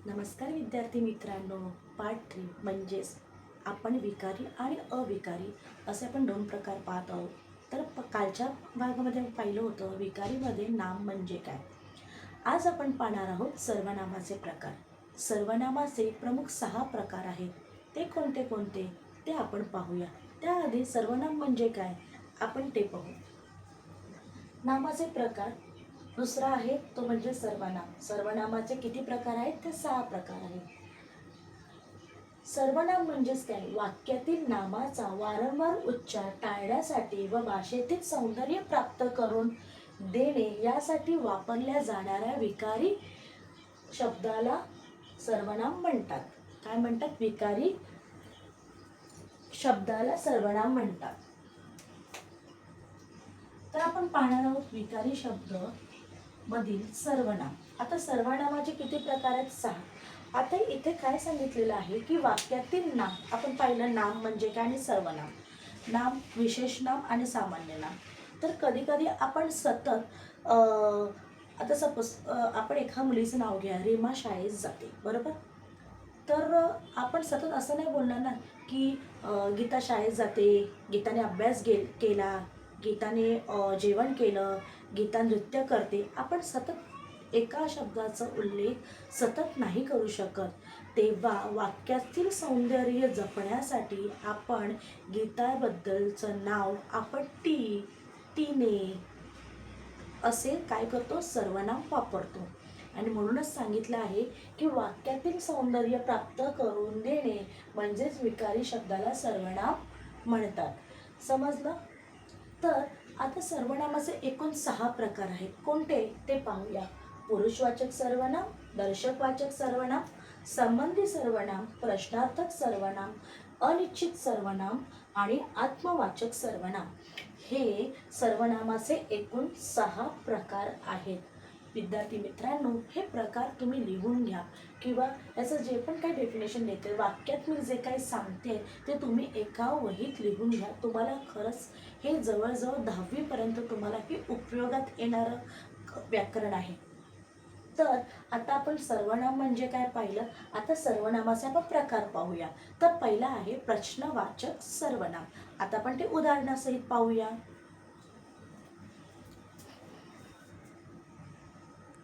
नमस्कार विद्यार्थी मित्रांनो. पार्ट 3 म्हणजेच आपण विकारी आणि अविकारी असे आपण दोन प्रकार पाहत आहोत. तर कालच्या भागामध्ये पाहिलं होतं विकारीमध्ये नाम म्हणजे काय. आज आपण पाहणार आहोत सर्वनामाचे प्रकार. सर्वनामाचे प्रमुख 6 प्रकार आहेत. ते कोणते कोणते ते आपण पाहूया. त्याआधी सर्वनाम म्हणजे काय आपण ते पाहू. नामाचे प्रकार दुसरा आहे तो म्हणजे सर्वनाम. सर्वनामाचे किती प्रकार आहेत ते 6 प्रकार आहेत. सर्वनाम म्हणजेच काय, वाक्यातील नामाचा वारंवार उच्चार टाळण्यासाठी व भाषेतील सौंदर्य प्राप्त करून देणे यासाठी वापरल्या जाणाऱ्या विकारी शब्दाला सर्वनाम म्हणतात. काय म्हणतात? विकारी शब्दाला सर्वनाम म्हणतात. तर आपण पाहणार आहोत विकारी शब्द मधील सर्वनाम. आता सर्वनामाचे किती प्रकार आहेत? 6. आता इथे काय सांगितलेलं आहे की वाक्यातील नाम आपण पाहिलं. नाम म्हणजे काय आणि सर्वनाम. नाम, विशेष नाम आणि सामान्य नाम. तर कधी कधी आपण सतत आता सपोज आपण एका मुलीचं नाव घ्या, रीमा शाळेत जाते, बरोबर. तर आपण सतत असं नाही बोलणार ना की गीता शाळेत जाते, गीताने अभ्यास केला, गीताने जेवण केलं, गीता नृत्य करते. आपण सतत एका शब्दाचा उल्लेख सतत नाही करू शकत. तेव्हा वाक्यातील सौंदर्य जपण्यासाठी आपण गीताबद्दलचं नाव आपण ती, तिने असे काय करतो, सर्वनाम वापरतो. आणि म्हणूनच सांगितलं आहे की वाक्यातील सौंदर्य प्राप्त करून देणे म्हणजेच विकारी शब्दाला सर्वनाम म्हणतात. समजलं? तर आता सर्वनामाचे एकूण 6 प्रकार आहेत. कोणते ते पाहूया. पुरुषवाचक सर्वनाम, दर्शकवाचक सर्वनाम, संबंधी सर्वनाम, प्रश्नार्थक सर्वनाम, अनिश्चित सर्वनाम आणि आत्मवाचक सर्वनाम. हे सर्वनामाचे एकूण 6 प्रकार आहेत. विद्यार्थी मित्रांनो, हे प्रकार तुम्ही लिहून घ्या किंवा याचं जे पण काही डेफिनेशन देते, वाक्यात मी जे काही सांगते ते तुम्ही एका वहीत लिहून घ्या. तुम्हाला खरंच हे जवळजवळ 10वी पर्यंत तुम्हाला हे उपयोगात येणारं व्याकरण आहे. तर आता आपण सर्वनाम म्हणजे काय पाहिलं. आता सर्वनामाचे आपण प्रकार पाहूया. तर पहिला आहे प्रश्नवाचक सर्वनाम. आता आपण ते उदाहरणासहित पाहूया.